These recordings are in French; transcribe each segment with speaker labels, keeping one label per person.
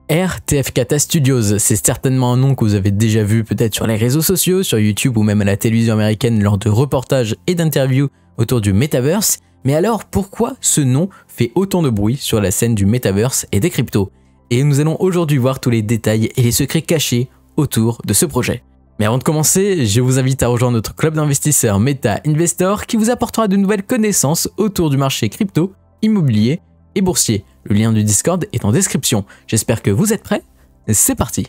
Speaker 1: RTF Kata Studios, c'est certainement un nom que vous avez déjà vu peut-être sur les réseaux sociaux, sur YouTube ou même à la télévision américaine lors de reportages et d'interviews autour du Metaverse. Mais alors pourquoi ce nom fait autant de bruit sur la scène du Metaverse et des cryptos? Et nous allons aujourd'hui voir tous les détails et les secrets cachés autour de ce projet. Mais avant de commencer, je vous invite à rejoindre notre club d'investisseurs Meta Investor qui vous apportera de nouvelles connaissances autour du marché crypto, immobilier et boursier. Le lien du Discord est en description. J'espère que vous êtes prêts. C'est parti.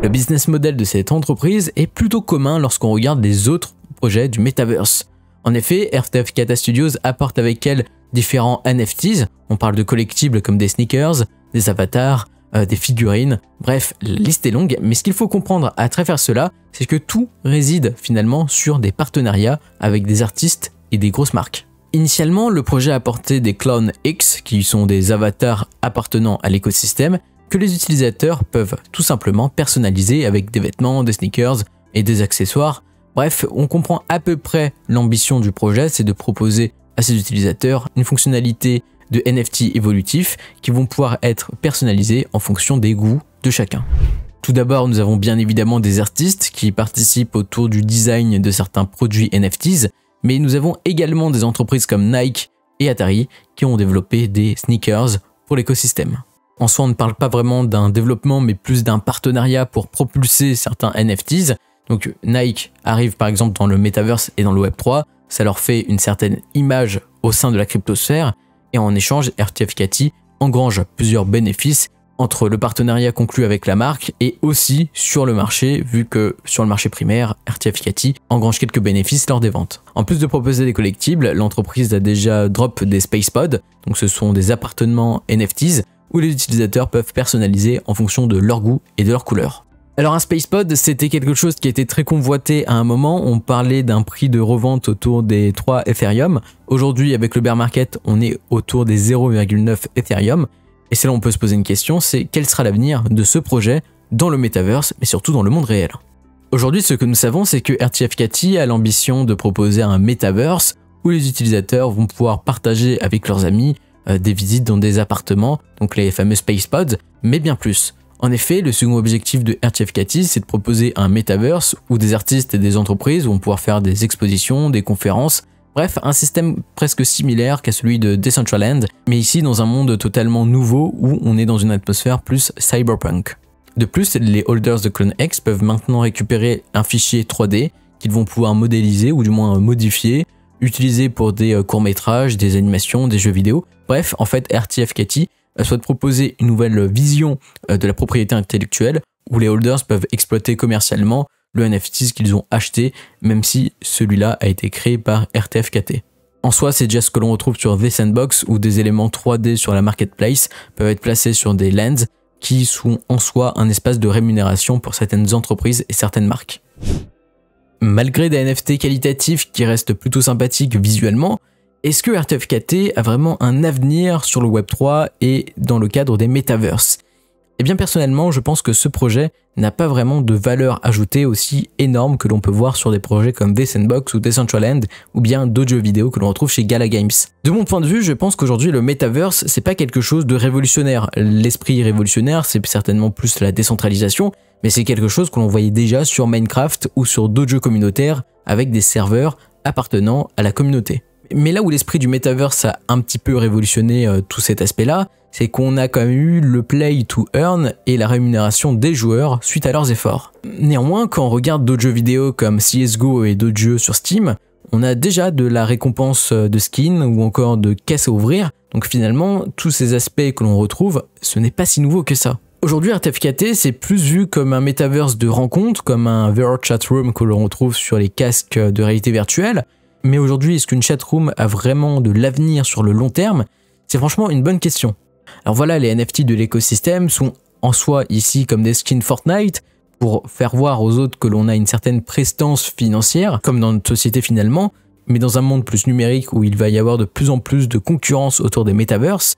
Speaker 1: Le business model de cette entreprise est plutôt commun lorsqu'on regarde les autres projets du Metaverse. En effet, RTF Kata Studios apporte avec elle différents NFTs. On parle de collectibles comme des sneakers, des avatars, des figurines. Bref, la liste est longue, mais ce qu'il faut comprendre à travers cela, c'est que tout réside finalement sur des partenariats avec des artistes et des grosses marques. Initialement, le projet apportait des clones X, qui sont des avatars appartenant à l'écosystème, que les utilisateurs peuvent tout simplement personnaliser avec des vêtements, des sneakers et des accessoires. Bref, on comprend à peu près l'ambition du projet, c'est de proposer à ses utilisateurs une fonctionnalité de NFT évolutifs qui vont pouvoir être personnalisés en fonction des goûts de chacun. Tout d'abord, nous avons bien évidemment des artistes qui participent autour du design de certains produits NFTs, mais nous avons également des entreprises comme Nike et Atari qui ont développé des sneakers pour l'écosystème. En soi, on ne parle pas vraiment d'un développement, mais plus d'un partenariat pour propulser certains NFTs. Donc Nike arrive par exemple dans le Metaverse et dans le Web3, ça leur fait une certaine image au sein de la cryptosphère, et en échange, RTF Kata engrange plusieurs bénéfices entre le partenariat conclu avec la marque et aussi sur le marché, vu que sur le marché primaire, RTF Kata engrange quelques bénéfices lors des ventes. En plus de proposer des collectibles, l'entreprise a déjà drop des SpacePods, donc ce sont des appartements NFTs où les utilisateurs peuvent personnaliser en fonction de leur goût et de leur couleur. Alors un SpacePod, c'était quelque chose qui était très convoité à un moment, on parlait d'un prix de revente autour des 3 Ethereum. Aujourd'hui, avec le bear market, on est autour des 0,9 Ethereum. Et c'est là où on peut se poser une question, c'est quel sera l'avenir de ce projet dans le Metaverse, mais surtout dans le monde réel. Aujourd'hui, ce que nous savons, c'est que RTF Kata a l'ambition de proposer un Metaverse où les utilisateurs vont pouvoir partager avec leurs amis des visites dans des appartements, donc les fameux SpacePods, mais bien plus. En effet, le second objectif de RTF Kata, c'est de proposer un Metaverse où des artistes et des entreprises vont pouvoir faire des expositions, des conférences, bref, un système presque similaire qu'à celui de Decentraland, mais ici dans un monde totalement nouveau où on est dans une atmosphère plus cyberpunk. De plus, les holders de Clone X peuvent maintenant récupérer un fichier 3D qu'ils vont pouvoir modéliser ou du moins modifier, utiliser pour des courts-métrages, des animations, des jeux vidéo. Bref, en fait, RTF Kata souhaite proposer une nouvelle vision de la propriété intellectuelle où les holders peuvent exploiter commercialement le NFT qu'ils ont acheté, même si celui-là a été créé par RTF Kata. En soi, c'est déjà ce que l'on retrouve sur The Sandbox où des éléments 3D sur la marketplace peuvent être placés sur des lands qui sont en soi un espace de rémunération pour certaines entreprises et certaines marques. Malgré des NFT qualitatifs qui restent plutôt sympathiques visuellement, est-ce que RTF Kata a vraiment un avenir sur le Web3 et dans le cadre des Metaverse? Eh bien personnellement, je pense que ce projet n'a pas vraiment de valeur ajoutée aussi énorme que l'on peut voir sur des projets comme The Sandbox ou Decentraland ou bien d'autres jeux vidéo que l'on retrouve chez Gala Games. De mon point de vue, je pense qu'aujourd'hui le Metaverse, c'est pas quelque chose de révolutionnaire. L'esprit révolutionnaire, c'est certainement plus la décentralisation, mais c'est quelque chose que l'on voyait déjà sur Minecraft ou sur d'autres jeux communautaires avec des serveurs appartenant à la communauté. Mais là où l'esprit du Metaverse a un petit peu révolutionné tout cet aspect-là, c'est qu'on a quand même eu le play to earn et la rémunération des joueurs suite à leurs efforts. Néanmoins, quand on regarde d'autres jeux vidéo comme CSGO et d'autres jeux sur Steam, on a déjà de la récompense de skins ou encore de caisses à ouvrir, donc finalement, tous ces aspects que l'on retrouve, ce n'est pas si nouveau que ça. Aujourd'hui, RTF Kata, c'est plus vu comme un Metaverse de rencontre, comme un VR chatroom que l'on retrouve sur les casques de réalité virtuelle. Mais aujourd'hui, est-ce qu'une chatroom a vraiment de l'avenir sur le long terme? C'est franchement une bonne question. Alors voilà, les NFT de l'écosystème sont en soi ici comme des skins Fortnite pour faire voir aux autres que l'on a une certaine prestance financière, comme dans notre société finalement, mais dans un monde plus numérique où il va y avoir de plus en plus de concurrence autour des Metaverse,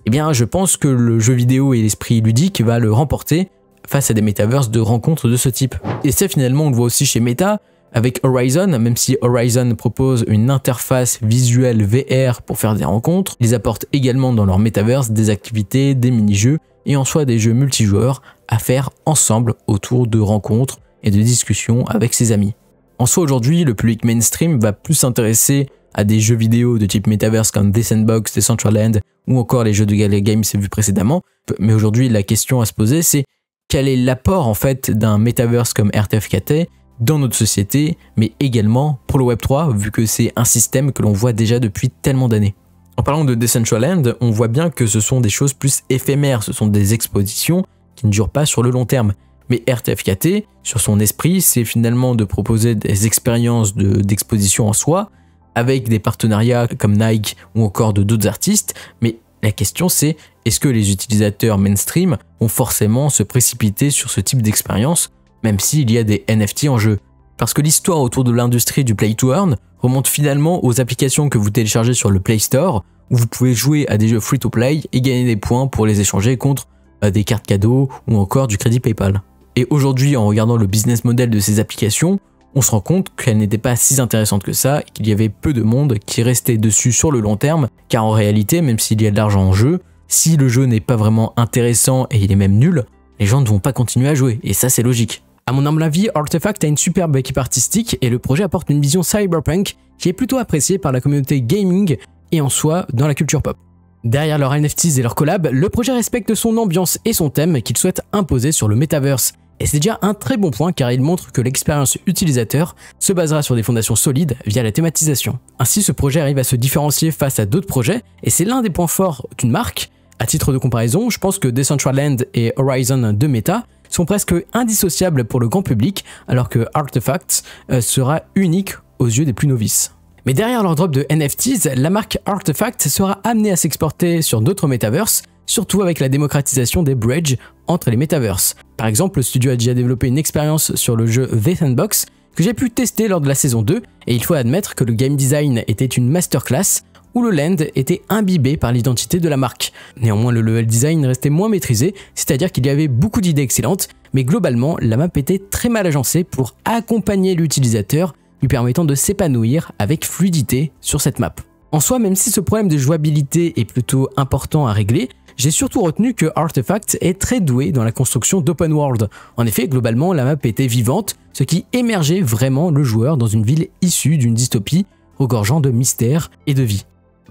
Speaker 1: eh bien je pense que le jeu vidéo et l'esprit ludique va le remporter face à des Metaverse de rencontres de ce type. Et ça finalement on le voit aussi chez Meta, avec Horizon, même si Horizon propose une interface visuelle VR pour faire des rencontres, ils apportent également dans leur metaverse des activités, des mini-jeux et en soi des jeux multijoueurs à faire ensemble autour de rencontres et de discussions avec ses amis. En soi aujourd'hui, le public mainstream va plus s'intéresser à des jeux vidéo de type metaverse comme The Sandbox, Decentraland ou encore les jeux de games vus précédemment. Mais aujourd'hui, la question à se poser, c'est quel est l'apport en fait d'un metaverse comme RTFKT dans notre société, mais également pour le Web3, vu que c'est un système que l'on voit déjà depuis tellement d'années. En parlant de Decentraland, on voit bien que ce sont des choses plus éphémères, ce sont des expositions qui ne durent pas sur le long terme. Mais RTFKT, sur son esprit, c'est finalement de proposer des expériences d'exposition en soi, avec des partenariats comme Nike ou encore de d'autres artistes, mais la question c'est, est-ce que les utilisateurs mainstream vont forcément se précipiter sur ce type d'expérience, même s'il y a des NFT en jeu? Parce que l'histoire autour de l'industrie du Play to Earn remonte finalement aux applications que vous téléchargez sur le Play Store, où vous pouvez jouer à des jeux free-to-play et gagner des points pour les échanger contre des cartes cadeaux ou encore du crédit PayPal. Et aujourd'hui, en regardant le business model de ces applications, on se rend compte qu'elles n'étaient pas si intéressantes que ça, qu'il y avait peu de monde qui restait dessus sur le long terme, car en réalité, même s'il y a de l'argent en jeu, si le jeu n'est pas vraiment intéressant et il est même nul, les gens ne vont pas continuer à jouer, et ça c'est logique. À mon humble avis, Artefact a une superbe équipe artistique et le projet apporte une vision cyberpunk qui est plutôt appréciée par la communauté gaming et en soi dans la culture pop. Derrière leurs NFTs et leurs collabs, le projet respecte son ambiance et son thème qu'il souhaite imposer sur le metaverse. Et c'est déjà un très bon point car il montre que l'expérience utilisateur se basera sur des fondations solides via la thématisation. Ainsi, ce projet arrive à se différencier face à d'autres projets et c'est l'un des points forts d'une marque. À titre de comparaison, je pense que Decentraland et Horizon de Meta sont presque indissociables pour le grand public alors que Artefact sera unique aux yeux des plus novices. Mais derrière leur drop de NFTs, la marque Artefact sera amenée à s'exporter sur d'autres metaverses, surtout avec la démocratisation des bridges entre les metaverses. Par exemple, le studio a déjà développé une expérience sur le jeu The Sandbox que j'ai pu tester lors de la saison 2 et il faut admettre que le game design était une masterclass où le land était imbibé par l'identité de la marque. Néanmoins, le level design restait moins maîtrisé, c'est-à-dire qu'il y avait beaucoup d'idées excellentes, mais globalement, la map était très mal agencée pour accompagner l'utilisateur, lui permettant de s'épanouir avec fluidité sur cette map. En soi, même si ce problème de jouabilité est plutôt important à régler, j'ai surtout retenu que Artefact est très doué dans la construction d'open world. En effet, globalement, la map était vivante, ce qui émergeait vraiment le joueur dans une ville issue d'une dystopie, regorgeant de mystère et de vie.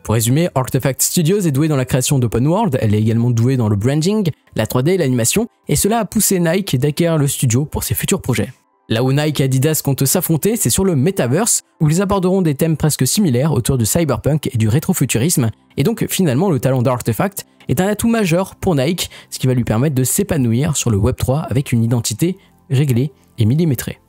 Speaker 1: Pour résumer, Artefact Studios est douée dans la création d'open world, elle est également douée dans le branding, la 3D et l'animation, et cela a poussé Nike d'acquérir le studio pour ses futurs projets. Là où Nike et Adidas comptent s'affronter, c'est sur le Metaverse, où ils aborderont des thèmes presque similaires autour du cyberpunk et du rétrofuturisme, et donc finalement le talent d'Artefact est un atout majeur pour Nike, ce qui va lui permettre de s'épanouir sur le Web3 avec une identité réglée et millimétrée.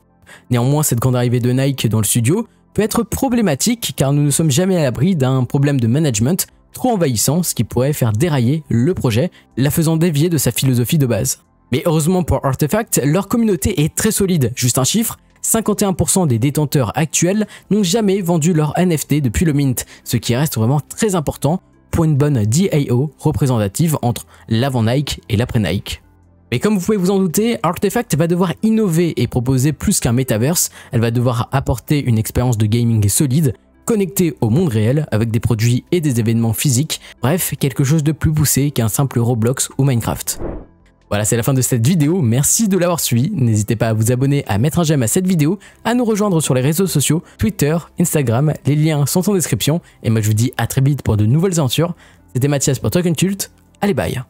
Speaker 1: Néanmoins, cette grande arrivée de Nike dans le studio peut être problématique car nous ne sommes jamais à l'abri d'un problème de management trop envahissant, ce qui pourrait faire dérailler le projet, la faisant dévier de sa philosophie de base. Mais heureusement pour Artefact, leur communauté est très solide. Juste un chiffre, 51% des détenteurs actuels n'ont jamais vendu leur NFT depuis le mint, ce qui reste vraiment très important pour une bonne DAO représentative entre l'avant Nike et l'après Nike. Mais comme vous pouvez vous en douter, Artefact va devoir innover et proposer plus qu'un metaverse, elle va devoir apporter une expérience de gaming solide, connectée au monde réel avec des produits et des événements physiques, bref, quelque chose de plus poussé qu'un simple Roblox ou Minecraft. Voilà, c'est la fin de cette vidéo, merci de l'avoir suivi, n'hésitez pas à vous abonner, à mettre un j'aime à cette vidéo, à nous rejoindre sur les réseaux sociaux, Twitter, Instagram, les liens sont en description, et moi je vous dis à très vite pour de nouvelles aventures, c'était Mathias pour Talk & Cult, allez bye.